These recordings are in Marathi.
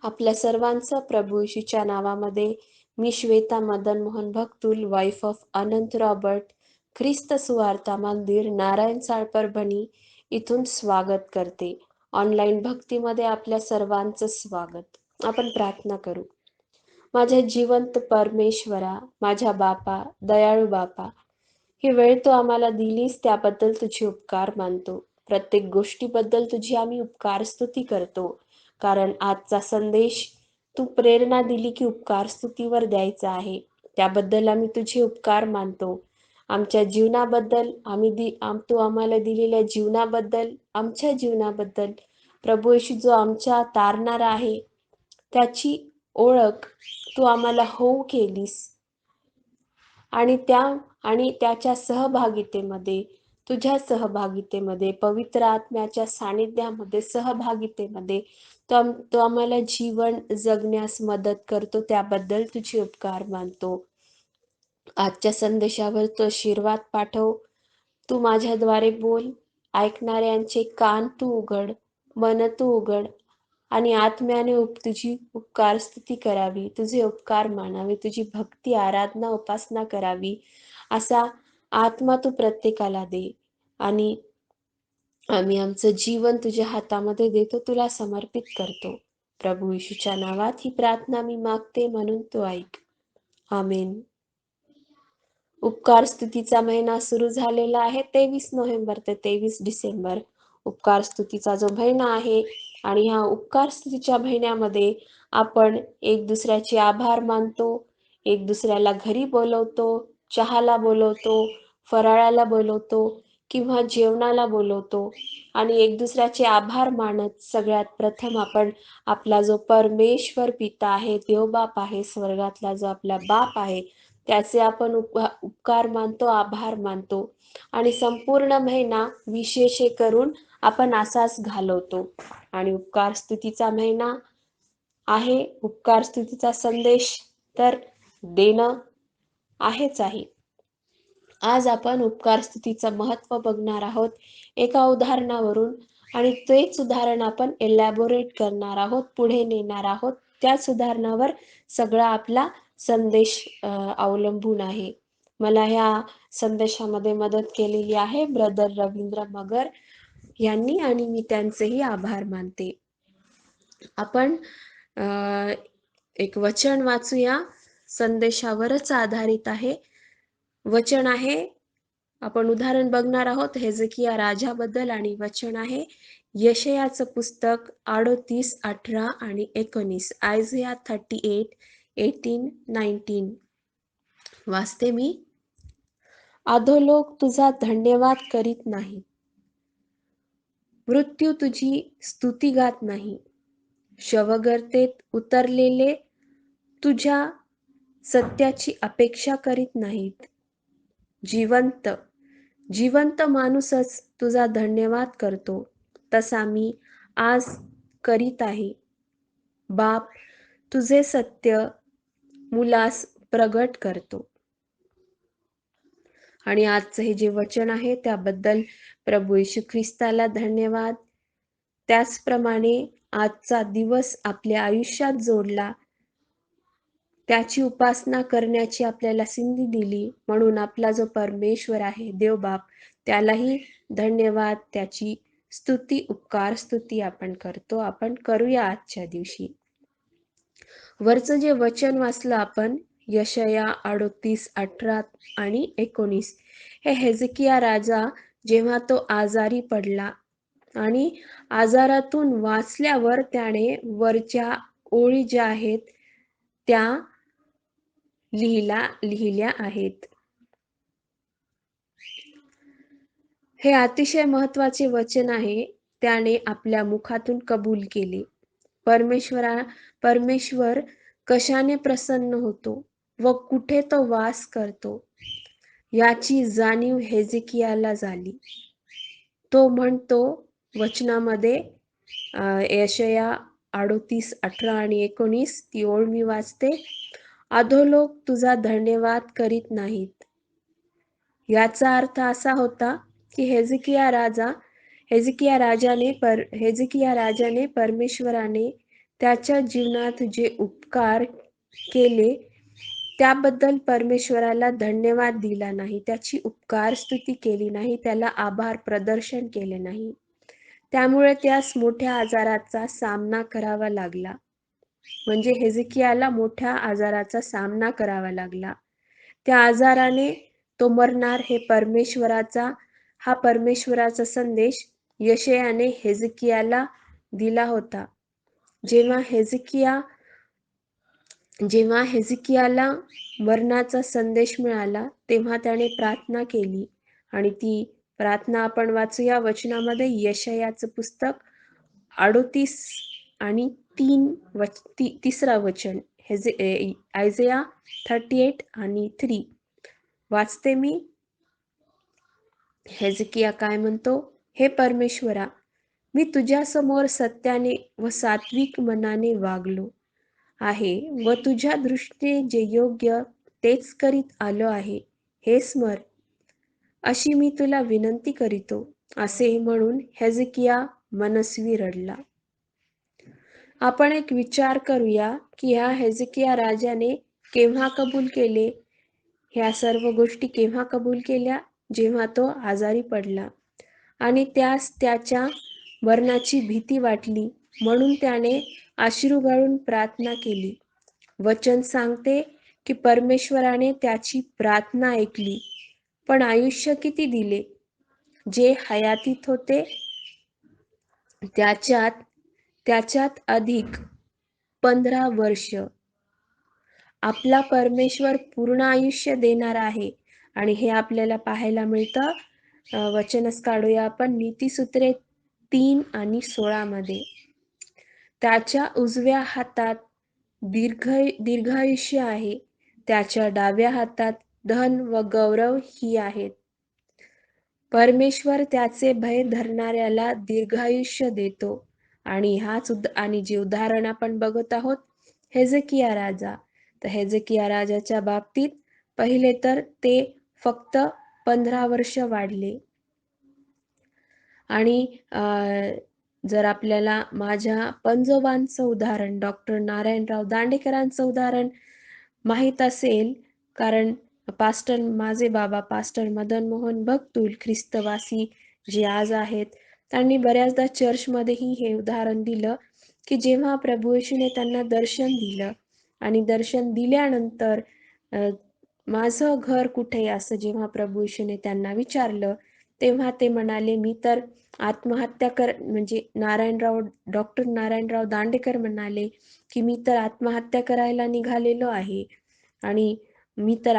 आपल्या सर्वांचं प्रभू येशूच्या नावामध्ये मी Shweta Madan Mohan Bhaktul, wife of Anant Robert, ख्रिस्त सुवार्ता मंदिर, नारायण साळ, परभणी इथून स्वागत करते. ऑनलाईन भक्तीमध्ये आपल्या सर्वांचं स्वागत. आपण प्रार्थना करू. माझ्या जिवंत परमेश्वरा, माझ्या बापा, दयाळू बापा, ही वेळ तू आम्हाला दिलीस त्याबद्दल तुझे उपकार मानतो. प्रत्येक गोष्टीबद्दल तुझी आम्ही उपकार स्तुती करतो, कारण आजचा संदेश तू प्रेरणा दिली की उपकार स्तुतीवर द्यायचा आहे. त्याबद्दल आम्ही तुझे उपकार मानतो. आमच्या जीवनाबद्दल तू आम्हाला दिलेल्या जीवनाबद्दल, आमच्या जीवनाबद्दल प्रभू येशू जो आमच्या तारणारा आहे त्याची ओळख तू आम्हाला होऊ केलीस आणि त्याच्या सहभागितेमध्ये, तुझ्या सहभागितेमध्ये, पवित्र आत्म्याच्या सानिध्यामध्ये, सहभागितेमध्ये तो आम्हाला जीवन जगण्यास मदत करतो. त्याबद्दल तुझे उपकार मानतो. आजच्या संदेशावर तो आशीर्वाद पाठव. तू माझ्याद्वारे बोल. ऐकणाऱ्यांचे कान तू उघड, मन तू उघड आणि आत्म्याने तुझी उपकार स्तुती करावी, तुझे उपकार मानावे, तुझी भक्ती, आराधना, उपासना करावी असा आत्मा तू प्रत्येकाला दे. आणि आम्ही आमचं जीवन तुझ्या हातामध्ये देतो, तुला समर्पित करतो. प्रभू येशूच्या नावात ही प्रार्थना मी मागते, म्हणून तू ऐक. आमेन. उपकार स्तुतीचा महिना सुरू झालेला आहे. 23 नोव्हेंबर ते 23 डिसेंबर उपकार स्तुतीचा जो महिना आहे, आणि ह्या उपकार स्तुतीच्या महिन्यामध्ये आपण एक दुसऱ्याचे आभार मानतो, एक दुसऱ्याला घरी बोलवतो, चहाला बोलवतो, फराळाला बोलवतो किंवा जेवणाला बोलवतो आणि एक दुसऱ्याचे आभार मानत सगळ्यात प्रथम आपण आपला जो परमेश्वर पिता आहे, देवबाप आहे, स्वर्गातला जो आपला बाप आहे त्याचे आपण उपकार मानतो, आभार मानतो आणि संपूर्ण महिना विशेष करून आपण असाच घालवतो. आणि उपकार स्तुतीचा महिना आहे, उपकार स्तुतीचा संदेश तर देणं आहेच आहे. आज आपण उपकार स्तुतीचं महत्त्व बघणार आहोत एका उदाहरणावरून, आणि तेच उदाहरण आपण एलॅबोरेट करणार आहोत, पुढे नेणार आहोत. त्याच उदाहरणावर सगळा आपला संदेश अवलंबून आहे. मला ह्या संदेशामध्ये मदत केलेली आहे ब्रदर रवींद्र मगर यांनी, आणि मी त्यांचेही आभार मानते. आपण एक वचन वाचूया, संदेशावरच आधारित आहे. वचन आहे, आपण उदाहरण बघणार आहोत हेजकिया राजाबद्दल, आणि वचन आहे यशयाचं पुस्तक 38, 18 आणि 19, आयझिया 38, 18, 19. वाचते मी. अधोलोक तुझा धन्यवाद करीत नाही, मृत्यू तुझी स्तुती गात नाही, शवगर्तेत उतरलेले तुझ्या सत्याची अपेक्षा करीत नाहीत. जिवंत माणूसच तुझा धन्यवाद करतो, तसा मी आज करीत आहे. बाप तुझे सत्य मुलास प्रगट करतो. आणि आजचं हे जे वचन आहे त्याबद्दल प्रभू येशू ख्रिस्ताला धन्यवाद. त्याचप्रमाणे आजचा दिवस आपल्या आयुष्यात जोडला, त्याची उपासना करण्याची आपल्याला संधी दिली, म्हणून आपला जो परमेश्वर आहे देवबाप त्यालाही धन्यवाद, त्याची स्तुती, उपकार स्तुती आपण करतो. आपण करूया आजच्या दिवशी. वरचं जे वचन वाचलं आपण, यशया 38, 18 आणि 19, हे हेजकिया राजा जेव्हा तो आजारी पडला आणि आजारातून वाचल्यावर त्याने वरच्या ओळी ज्या आहेत त्या लिहिल्या आहेत. हे अतिशय महत्वाचे वचन आहे. त्याने आपल्या मुखातून कबूल केले. परमेश्वर कशाने प्रसन्न होतो व कुठे तो वास करतो याची जाणीव हेजकियाला झाली. तो म्हणतो वचनामध्ये, यशया 38, 18 आणि 19, ती ओळ मी वाचते. अधोलोक तुझा धन्यवाद करीत नाहीत. याचा अर्थ असा होता की हेजकिया राजाने परमेश्वराने त्याच्या जीवनात जे उपकार केले त्याबद्दल परमेश्वराला धन्यवाद दिला नाही, त्याची उपकार स्तुती केली नाही, त्याला आभार प्रदर्शन केले नाही. त्यामुळे त्यास मोठ्या आजाराचा सामना करावा लागला. म्हणजे हेzekiयाला मोठ्या आजाराचा सामना करावा लागला. त्या आजाराने तो मरणार हा परमेश्वराचा संदेश यशयाने हेzekiयाला दिला होता. जेव्हा हेzekiयाला मरणाचा संदेश मिळाला तेव्हा त्याने प्रार्थना केली आणि ती प्रार्थना आपण वाचूया वचनामध्ये. यशयाचं पुस्तक 38 आणि 3 वचन, आयझेया 38 आणि 3 वाचते मी. हेzekiया काय म्हणतो? हे परमेश्वरा, मी तुझ्यासमोर सत्याने व सात्विक मनाने वागलो आहे व तुझ्या दृष्टीने जे योग्य तेच करीत आलो आहे हे स्मर, अशी मी तुला विनंती करीतो. असे म्हणून हेzeकिया मनस्वी रडला. आपण एक विचार करूया की ह्या हेzeकिया राजाने केव्हा कबूल केले? ह्या सर्व गोष्टी केव्हा कबूल केल्या? जेव्हा तो आजारी पडला आणि त्यास त्याच्या मरणाची भीती वाटली, म्हणून त्याने अश्रू गाळून प्रार्थना केली. वचन सांगते की परमेश्वराने त्याची प्रार्थना ऐकली. पण आयुष्य किती दिले? जे हयातीत होते त्याच्यात अधिक 15 वर्ष. आपला परमेश्वर पूर्ण आयुष्य देणार आहे आणि हे आपल्याला पाहायला मिळतं. वचनच काढूया आपण नीतिसूत्रे 3 आणि 16 मध्ये. त्याच्या उजव्या हातात दीर्घायुष्य आहे, त्याच्या डाव्या हातात धन व गौरव ही आहेत. परमेश्वर त्याचे भय धरणाऱ्याला दीर्घायुष्य देतो. आणि जे उदाहरण आपण बघत आहोत हेzekiया राजा, तर हेzekiया राजाच्या बाबतीत पहिले तर ते फक्त 15 वर्ष वाढले. आणि जर आपल्याला माझ्या पंजोबांचं उदाहरण, डॉक्टर नारायणराव दांडेकरांचं उदाहरण माहीत असेल, कारण माझे बाबा पास्टर मदन मोहन भक्तुल ख्रिस्तवासी जे आज आहेत, त्यांनी बऱ्याचदा चर्चमध्येही हे उदाहरण दिलं की जेव्हा प्रभू येशूने त्यांना दर्शन दिलं आणि दर्शन दिल्यानंतर माझं घर कुठे, असं जेव्हा प्रभू येशूने त्यांना विचारलं, तेव्हा ते म्हणाले, मी तर म्हणजे डॉक्टर नारायणराव दांडेकर म्हणाले की मी तर आत्महत्या करायला निघालेलो आहे आणि मी तर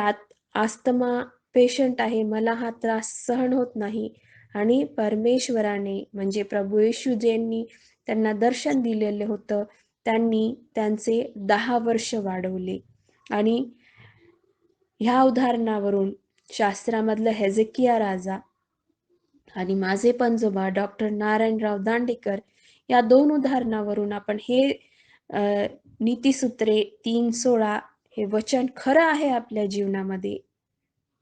आस्थमा पेशंट आहे, मला हा त्रास सहन होत नाही. आणि परमेश्वराने म्हणजे प्रभू येशू ज्यांनी त्यांना दर्शन दिलेलं होतं, त्यांनी त्यांचे 10 वर्ष वाढवले. आणि ह्या उदाहरणावरून शास्त्रामधलं हेzekiया राजा आणि माझे पंजोबा डॉक्टर नारायणराव दांडेकर या 2 उदाहरणावरून आपण हे नीतिसूत्रे 3:16 हे वचन खरं आहे आपल्या जीवनामध्ये.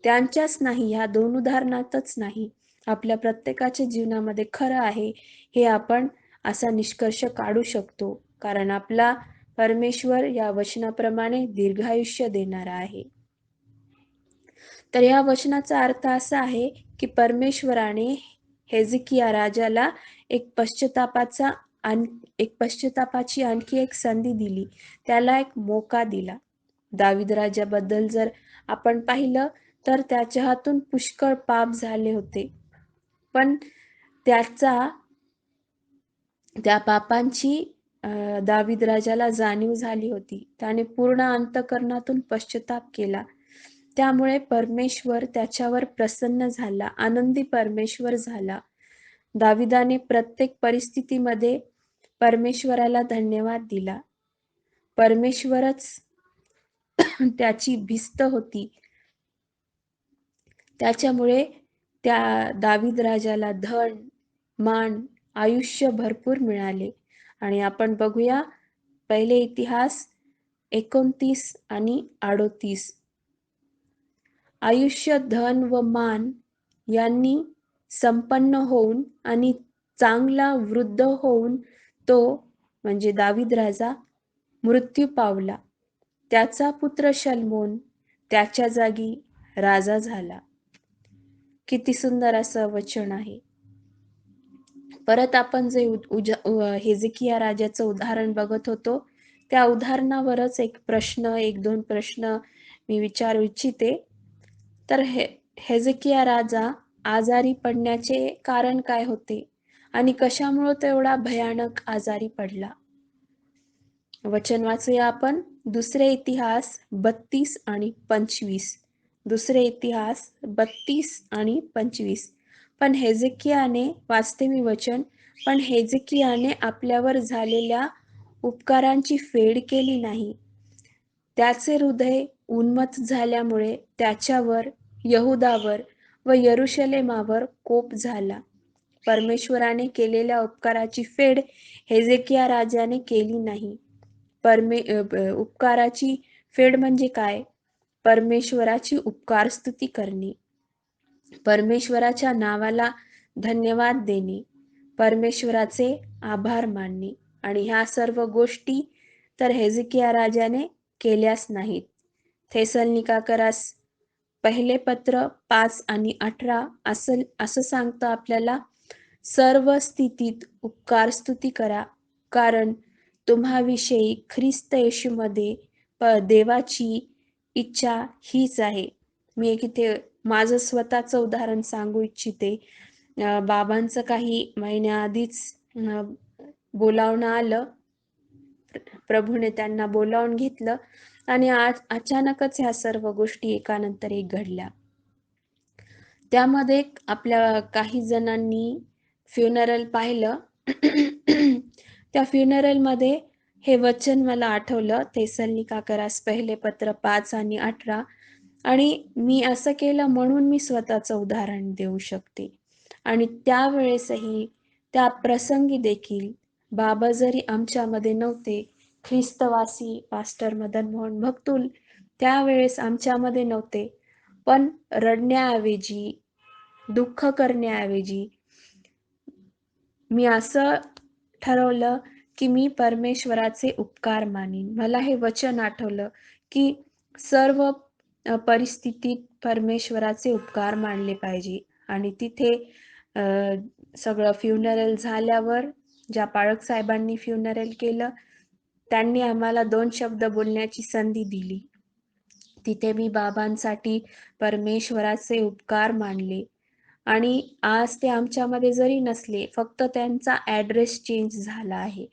त्यांच्याच नाही, ह्या 2 उदाहरणातच नाही, आपल्या प्रत्येकाच्या जीवनामध्ये खरं आहे हे आपण असा निष्कर्ष काढू शकतो. कारण आपला परमेश्वर या वचनाप्रमाणे दीर्घायुष्य देणारा आहे. तर या वचनाचा अर्थ असा आहे की परमेश्वराने हेzekiया राजाला एक पश्चातापाची आणखी एक संधी दिली, त्याला एक मोका दिला. दावीद राजाबद्दल जर आपण पाहिलं तर त्याच्या हातून पुष्कळ पाप झाले होते, पण त्या पापांची दावीद राजाला जाणीव झाली होती. त्याने पूर्ण अंतःकरणातून पश्चाताप केला. त्यामुळे परमेश्वर त्याच्यावर प्रसन्न झाला, आनंदी परमेश्वर झाला. दाविदाने प्रत्येक परिस्थितीमध्ये परमेश्वराला धन्यवाद दिला. परमेश्वरच त्याची भिस्त होती. त्याच्यामुळे त्या दावीद राजाला धन, मान, आयुष्य भरपूर मिळाले. आणि आपण बघूया पहिले इतिहास 29 आणि 38. आयुष्य, धन व मान यांनी संपन्न होऊन आणि चांगला वृद्ध होऊन तो म्हणजे दावीद राजा मृत्यू पावला. त्याचा पुत्र शल्मोन त्याच्या जागी राजा झाला. किती सुंदर असं वचन आहे. परत आपण जे हेजेकिया राजाचं उदाहरण बघत होतो, त्या उदाहरणावरच एक दोन प्रश्न मी विचारू इच्छिते. तर हेजेकिया राजा आजारी पडण्याचे कारण काय होते आणि कशामुळे तो एवढा भयानक आजारी पडला? वचन वाचूया आपण दुसरे इतिहास 32 आणि 25. दुसरे इतिहास 32 आणि 25. पण हेजेकियाने, वाचते मी वचन, पण हेजेकियाने आपल्यावर झालेल्या उपकारांची फेड केली नाही. त्याचे हृदय उन्मत्त झाल्यामुळे त्याच्यावर, यहुदावर व यरुशलेमावर कोप झाला. परमेश्वराने केलेल्या उपकाराची फेड हेजेकिया राजाने केली नाही. उपकाराची फेड म्हणजे काय? परमेश्वराची उपकार स्तुती करणे, परमेश्वराच्या नावाला धन्यवाद देणे, परमेश्वराचे आभार मानणे, आणि ह्या सर्व गोष्टी तर हेजेकिया राजाने केल्याच नाहीत. थेसलनिकाकरास पहिले पत्र 5 आणि 18 असं सांगतं आपल्याला, सर्व स्थितीत उपकार स्तुती करा, कारण तुम्हाविषयी ख्रिस्त येशूमध्ये देवाची इच्छा हीच आहे. मी एक इथे माझं स्वतःचं उदाहरण सांगू इच्छिते. बाबांचं काही महिन्याआधीच बोलावणं आलं. प्रभूने त्यांना बोलावून घेतलं आणि अचानकच ह्या सर्व गोष्टी एकानंतर एक घडल्या. त्यामध्ये आपल्या काही जणांनी फ्युनरल पाहिलं. त्या फ्युनरलमध्ये हे वचन मला आठवलं, थेसलनिकाकरास पहिले पत्र 5 आणि 18. आणि मी असं केलं म्हणून मी स्वतःचं उदाहरण देऊ शकते. आणि त्यावेळेसही, त्या प्रसंगी देखील बाबा जरी आमच्यामध्ये नव्हते, ख्रिस्तवासी पास्टर मदन मोहन भक्तुल त्यावेळेस आमच्यामध्ये नव्हते, पण रडण्याऐवजी, दुःख करण्याऐवजी मी असं ठरवलं की मी परमेश्वराचे उपकार मानीन. मला हे वचन आठवलं की सर्व परिस्थितीत परमेश्वराचे उपकार मानले पाहिजे. आणि तिथे सगळं फ्युनरल झाल्यावर, ज्या पाळक साहेबांनी फ्युनरल केलं, त्यांनी आम्हाला 2 शब्द बोलण्याची संधी दिली. तिथे मी बाबांसाठी परमेश्वराचे उपकार मानले. आणि आज ते आमच्यामध्ये जरी नसले, फक्त त्यांचा ॲड्रेस चेंज झाला आहे,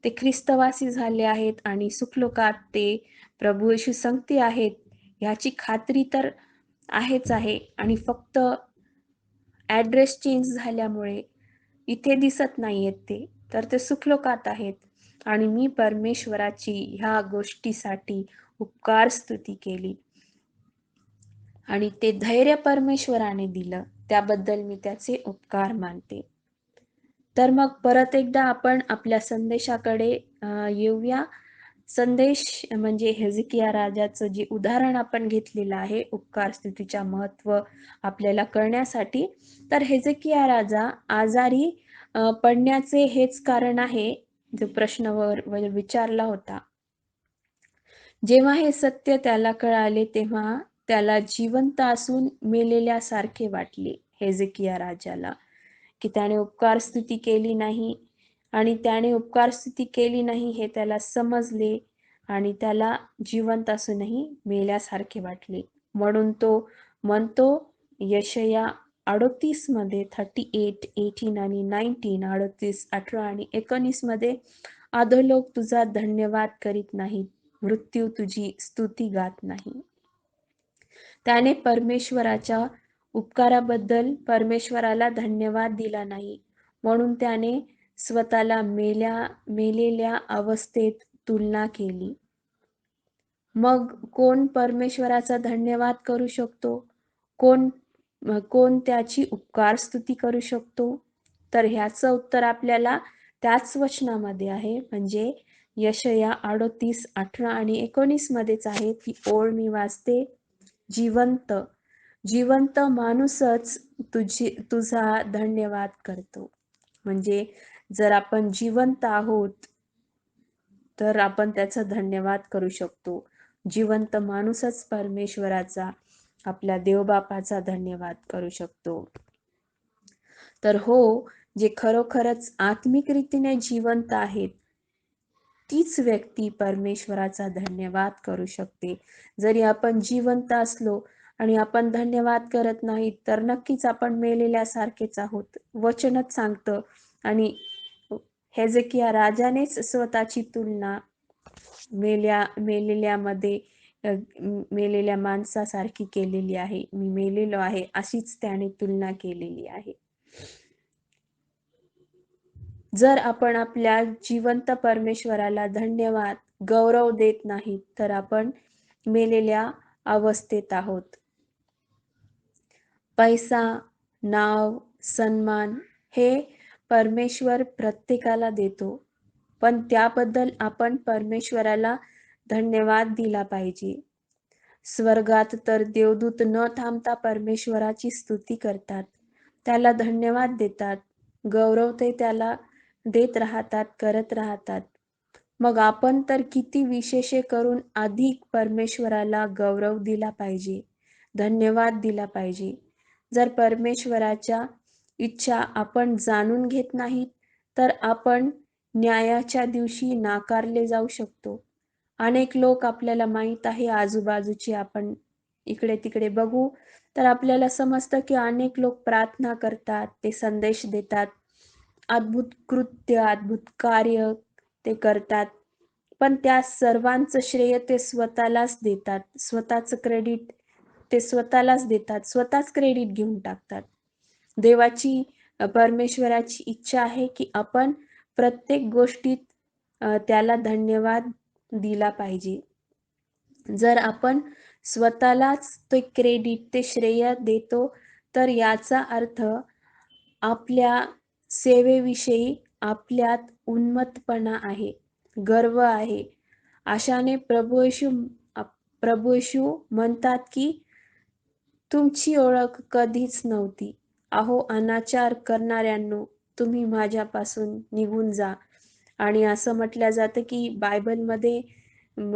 ते ख्रिस्तवासी झाले आहेत आणि सुखलोकात ते प्रभू येशू संगती आहेत, ह्याची खात्री तर आहेच आहे. आणि फक्त ॲड्रेस चेंज झाल्यामुळे इथे दिसत नाहीयेत ते, तर ते सुखलोकात आहेत. आणि मी परमेश्वराची ह्या गोष्टीसाठी उपकार स्तुती केली आणि ते धैर्य परमेश्वराने दिलं, त्याबद्दल मी त्याचे उपकार मानते. तर मग परत एकदा आपण आपल्या संदेशाकडे येऊया. संदेश म्हणजे हेजेकिया राजाचं जे उदाहरण आपण घेतलेलं आहे उपकार स्तुतीच्या महत्व आपल्याला कळण्यासाठी. तर हेजेकिया राजा आजारी पडण्याचे हेच कारण आहे, जो प्रश्नावर विचारला होता. जेव्हा हे सत्य त्याला कळाले, तेव्हा त्याला जिवंत असून मेलेल्यासारखे वाटले. हेजेकिया राजाला, की त्याने उपकार स्तुती केली नाही, आणि त्याने उपकार स्तुती केली नाही हे त्याला समजले, आणि त्याला जिवंत असूनही मेल्यासारखे वाटले. म्हणून तो म्हणतो यशया 38 मध्ये 38, 18 आणि 19, 38, 18 आणि 19 मध्ये, अधोलोक तुझा धन्यवाद करीत नाही, मृत्यू तुझी स्तुती गात नाही. त्याने परमेश्वराच्या उपकाराबद्दल परमेश्वराला धन्यवाद दिला नाही, म्हणून त्याने स्वतःला मेलेल्या अवस्थेत तुलना केली. मग कोण परमेश्वराचा धन्यवाद करू शकतो? कोण त्याची उपकार स्तुती करू शकतो? तर ह्याचं उत्तर आपल्याला त्याच वचनामध्ये आहे, म्हणजे यशया 38, 18 आणि 19 मध्येच आहे. ती ओळ मी वाचते. जिवंत माणूसच तुझा धन्यवाद करतो. म्हणजे जर आपण जिवंत आहोत, तर आपण त्याचा धन्यवाद करू शकतो. जिवंत माणूसच परमेश्वराचा, आपल्या देवबापाचा धन्यवाद करू शकतो. तर हो, जे खरोखरच आत्मिक रीतीने जिवंत आहेत, तीच व्यक्ती परमेश्वराचा धन्यवाद करू शकते. जरी आपण जिवंत असलो आणि आपण धन्यवाद करत नाही, तर नक्कीच आपण मेलेल्यासारखेच आहोत. वचनच सांगतं. आणि हेजेकिया राजानेच स्वतःची तुलना मेलेल्यामध्ये मेलेल्या माणसासारखी केलेली आहे. मी मेलेलो आहे अशीच त्याने तुलना केलेली आहे. जर आपण आपल्या जिवंत परमेश्वराला धन्यवाद, गौरव देत नाही, तर आपण मेलेल्या अवस्थेत आहोत. पैसा, नाव, सन्मान हे परमेश्वर प्रत्येकाला देतो, पण त्याबद्दल आपण परमेश्वराला धन्यवाद दिला पाहिजे. स्वर्गात तर देवदूत न थांबता परमेश्वराची स्तुती करतात, त्याला धन्यवाद देतात, गौरव ते त्याला देत राहतात, करत राहतात. मग आपण तर किती विशेषे करून अधिक परमेश्वराला गौरव दिला पाहिजे, धन्यवाद दिला पाहिजे. जर परमेश्वराच्या इच्छा आपण जाणून घेत नाहीत, तर आपण न्यायाच्या दिवशी नाकारले जाऊ शकतो. अनेक लोक आपल्याला माहीत आहे, आजूबाजूची आपण इकडे तिकडे बघू तर आपल्याला समजतं की अनेक लोक प्रार्थना करतात, ते संदेश देतात, अद्भुत कृत्य, अद्भुत कार्य ते करतात, पण त्या सर्वांचं श्रेय ते स्वतःलाच देतात. स्वतःचं क्रेडिट ते स्वतःलाच देतात, स्वतःच क्रेडिट घेऊन टाकतात. देवाची परमेश्वराची इच्छा आहे की आपण प्रत्येक गोष्टीत त्याला धन्यवाद दिला पाहिजे. जर आपण स्वतःलाच ते क्रेडिट, ते श्रेय देतो, तर याचा अर्थ आपल्या सेवेविषयी आपल्यात उन्मत्तपणा आहे, गर्व आहे. अशाने प्रभू येशू म्हणतात की तुमची ओळख कधीच नव्हती. अहो अनाचार करणाऱ्यांनो, तुम्ही माझ्यापासून निघून जा. आणि असं म्हटलं जातं की बायबलमध्ये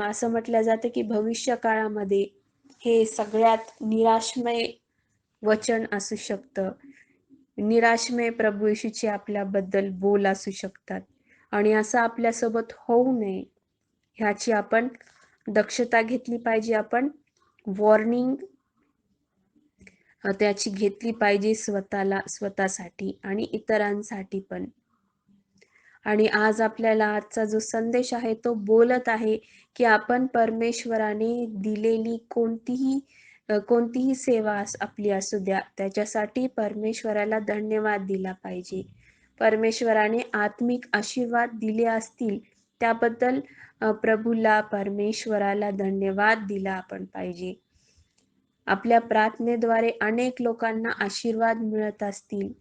असं म्हटलं जातं की भविष्य काळामध्ये हे सगळ्यात निराशमय वचन असू शकतं. निराशमय प्रभू येशूचे आपल्याबद्दल बोल असू शकतात. आणि असं आपल्यासोबत होऊ नये, ह्याची आपण दक्षता घेतली पाहिजे. आपण वॉर्निंग त्याची घेतली पाहिजे स्वतःसाठी आणि इतरांसाठी पण. आणि आज आपल्याला आजचा जो संदेश आहे तो बोलत आहे की आपण परमेश्वराने दिलेली कोणतीही सेवा आपली असू द्या, त्याच्यासाठी परमेश्वराला धन्यवाद दिला पाहिजे. परमेश्वराने आत्मिक आशीर्वाद दिले असतील, त्याबद्दल प्रभूला, परमेश्वराला धन्यवाद दिला आपण पाहिजे. आपल्या प्रार्थनेद्वारे अनेक लोकांना आशीर्वाद मिळत असतील,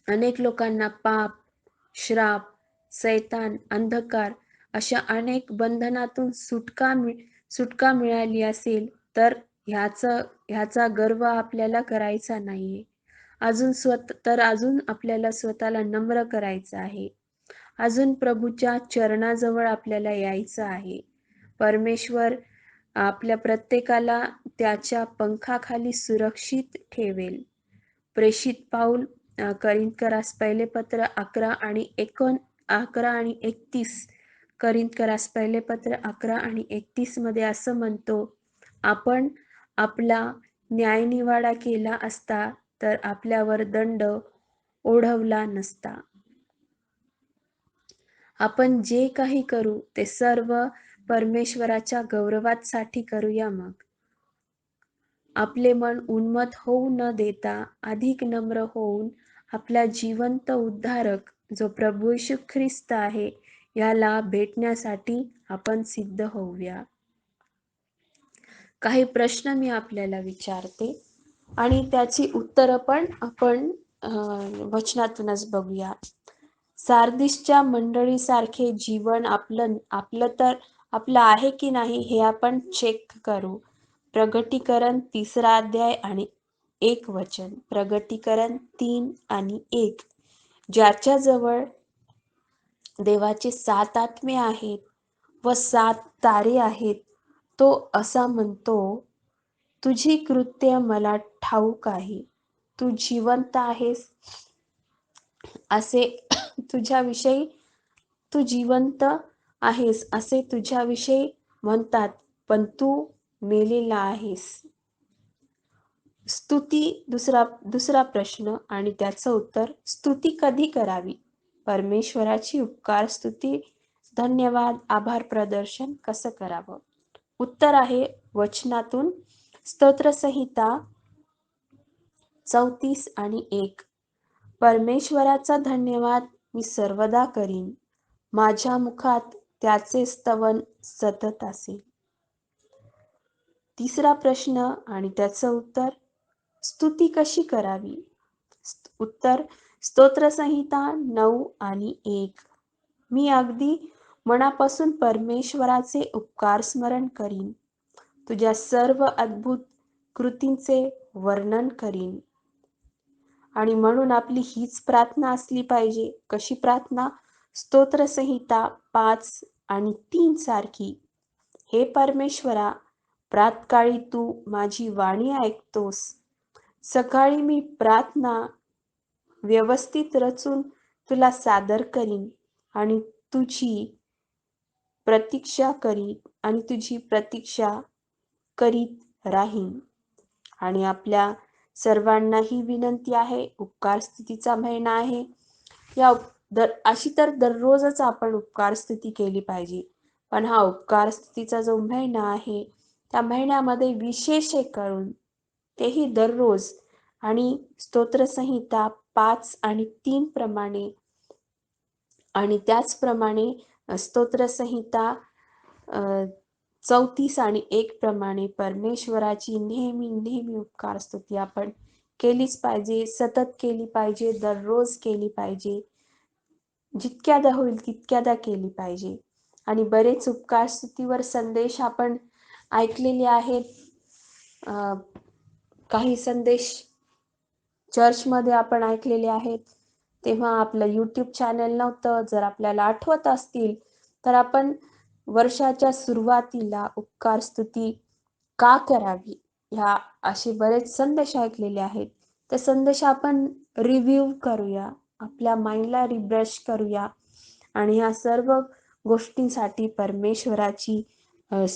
अनेक लोकांना पाप, श्राप, सैतान, अंधकार अशा अनेक बंधनातून सुटका मिळाली असेल, तर ह्याचा गर्व आपल्याला करायचा नाहीये. अजून आपल्याला स्वतःला नम्र करायचं आहे. अजून प्रभूच्या चरणाजवळ आपल्याला यायचं आहे. परमेश्वर आपल्या प्रत्येकाला त्याच्या पंखाखाली सुरक्षित ठेवेल. प्रेषित पाऊल करिंथकरास पहिले पत्र 11:31, करिंथकरास पहिले पत्र 11:31 मध्ये असं म्हणतो, आपण आपला न्यायनिवाडा केला असता तर आपल्यावर दंड ओढवला नसता. आपण जे काही करू ते सर्व परमेश्वराच्या गौरवासाठी करूया. मग आपले मन उन्मत्त होऊ न देता अधिक नम्र होऊन आपला जिवंत उद्धारक जो प्रभू येशू ख्रिस्त आहे याला भेटण्यासाठी आपण सिद्ध होऊया. काही प्रश्न मी आपल्याला विचारते आणि त्याची उत्तरं पण आपण वचनातूनच बघूया. सार्दिसच्या मंडळीसारखे जीवन आपलं आहे की नाही हे आपण चेक करू. प्रगटीकरण 3 अध्याय आणि 1 वचन. प्रगटीकरण 3 आणि 1. ज्याच्याजवळ देवाचे 7 आत्मे आहेत व 7 तारे आहेत. तो असा म्हणतो, तुझी कृत्य मला ठाऊक आहे. तू जिवंत आहेस असे तुझ्याविषयी तू जिवंत आहेस असे तुझ्याविषयी म्हणतात, पण तू मेलेला आहेस. स्तुती दुसरा प्रश्न आणि त्याचं उत्तर, स्तुती कधी करावी? परमेश्वराची उपकार स्तुती, धन्यवाद, आभार प्रदर्शन कसं करावं? उत्तर आहे वचनातून. स्तोत्रसंहिता 34 आणि 1. परमेश्वराचा धन्यवाद मी सर्वदा करीन, माझ्या मुखात त्याचे स्तवन सतत असेल. तिसरा प्रश्न आणि त्याचं उत्तर, स्तुती कशी करावी? उत्तर, स्तोत्रसंहिता 9 आणि 1. मी अगदी मनापासून परमेश्वराचे उपकार स्मरण करीन, तुझ्या सर्व अद्भुत कृतींचे वर्णन करीन. आणि म्हणून आपली हीच प्रार्थना असली पाहिजे. कशी प्रार्थना? स्तोत्रसंहिता 5 आणि 3 सारखी. हे परमेश्वरा, प्रातकाळी तू माझी वाणी ऐकतोस. सकाळी मी प्रार्थना व्यवस्थित रचून तुला सादर करीन आणि तुझी प्रतीक्षा करीत राहीन. आणि आपल्या सर्वांना ही विनंती आहे, उपकार स्तुतीचा महिना आहे. अशी तर दररोजच आपण उपकार स्तुती केली पाहिजे. पण हा उपकार स्तुतीचा जो महिना आहे, त्या महिन्यामध्ये विशेष करून तेही दररोज आणि स्तोत्रसंहिता 5 आणि 3 प्रमाणे आणि त्याचप्रमाणे स्तोत्रसंहिता 34 आणि 1 प्रमाणे परमेश्वराची नेहमी उपकार स्तुती आपण केलीच पाहिजे, सतत केली पाहिजे, दररोज केली पाहिजे, जितक्यादा होईल तितक्यादा केली पाहिजे. आणि बरेच उपकार स्तुतीवर संदेश आपण ऐकलेले आहेत. काही संदेश चर्चमध्ये आपण ऐकलेले आहेत. तेव्हा आपलं YouTube चॅनल नव्हतं. जर आपल्याला आठवत असतील तर आपण वर्षाच्या सुरुवातीला उपकार स्तुती का करावी ह्या असे बरेच संदेश ऐकलेले आहेत. ते संदेश आपण रिव्ह्यू करूया, आपल्या माइंडला रिब्रश करूया आणि ह्या सर्व गोष्टींसाठी परमेश्वराची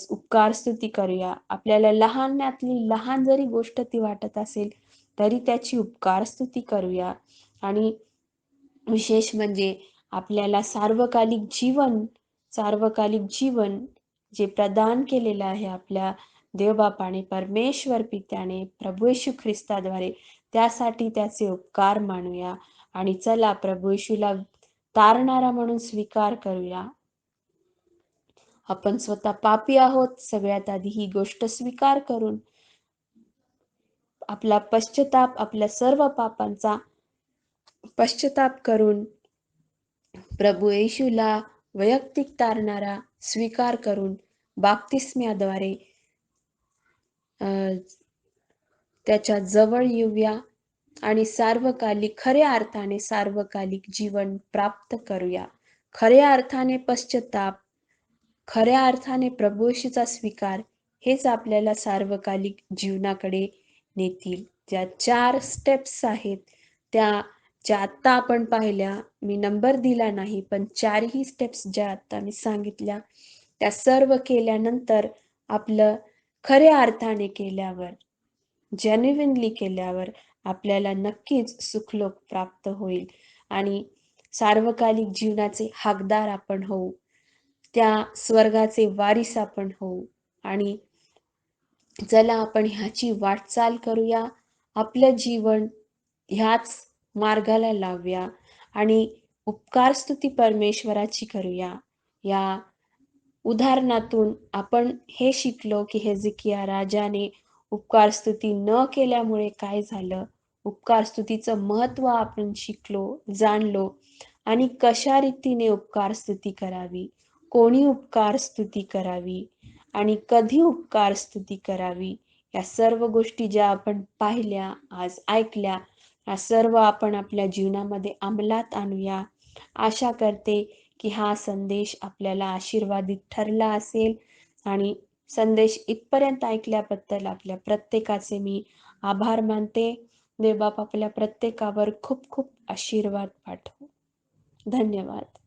उपकार स्तुती करूया. आपल्याला लहानातली लहान जरी गोष्ट ती वाटत असेल तरी त्याची उपकार स्तुती करूया. आणि विशेष म्हणजे आपल्याला सार्वकालिक जीवन जे प्रदान केलेलं आहे आपल्या देवबापाने, परमेश्वर पित्याने, प्रभू येशू ख्रिस्ताद्वारे, त्यासाठी त्याचे उपकार मानूया. आणि चला प्रभू येशूला तारणारा म्हणून स्वीकार करूया. आपण स्वतः पापी आहोत. सगळ्यात आधी ही गोष्ट स्वीकार करून आपल्या सर्व पापांचा पश्चाताप करून प्रभू येशूला वैयक्तिक तारणारा स्वीकार करून बाप्तिस्म्याद्वारे त्याच्या जवळ येऊया आणि खऱ्या अर्थाने सार्वकालिक जीवन प्राप्त करूया. खऱ्या अर्थाने पश्चाताप, खऱ्या अर्थाने प्रभू येशूचा स्वीकार हेच आपल्याला सार्वकालिक जीवनाकडे नेतील. ज्या 4 स्टेप्स आहेत ज्या आत्ता आपण पाहिल्या, मी नंबर दिला नाही, पण 4ही स्टेप्स ज्या आत्ता मी सांगितल्या त्या सर्व केल्यानंतर आपलं खऱ्या अर्थाने केल्यावर, जेन्युइनली केल्यावर आपल्याला नक्कीच सुखलोक प्राप्त होईल आणि सार्वकालिक जीवनाचे हकदार आपण होऊ, त्या स्वर्गाचे वारीस आपण होऊ. आणि चला आपण ह्याची वाटचाल करूया, आपलं जीवन ह्याच मार्गाला लावूया आणि उपकार स्तुती परमेश्वराची करूया. या उदाहरणातून आपण हे शिकलो की हिजकिया राजाने उपकार स्तुती न केल्यामुळे काय झालं, उपकार स्तुतीचं महत्त्व आपण शिकलो, जाणलो आणि कशा रीतीने उपकार स्तुती करावी, कोणी उपकार स्तुती करावी आणि कधी उपकार स्तुती करावी, या सर्व गोष्टी ज्या आपण पाहिल्या, आज ऐकल्या, या सर्व आपण आपल्या जीवनामध्ये अंमलात आणूया. आशा करते की हा संदेश आपल्याला आशीर्वादित ठरला असेल आणि संदेश इथपर्यंत ऐकल्याबद्दल आपल्या प्रत्येकाचे मी आभार मानते. देवबाप आपल्या प्रत्येकावर खूप खूप आशीर्वाद पाठवो. धन्यवाद.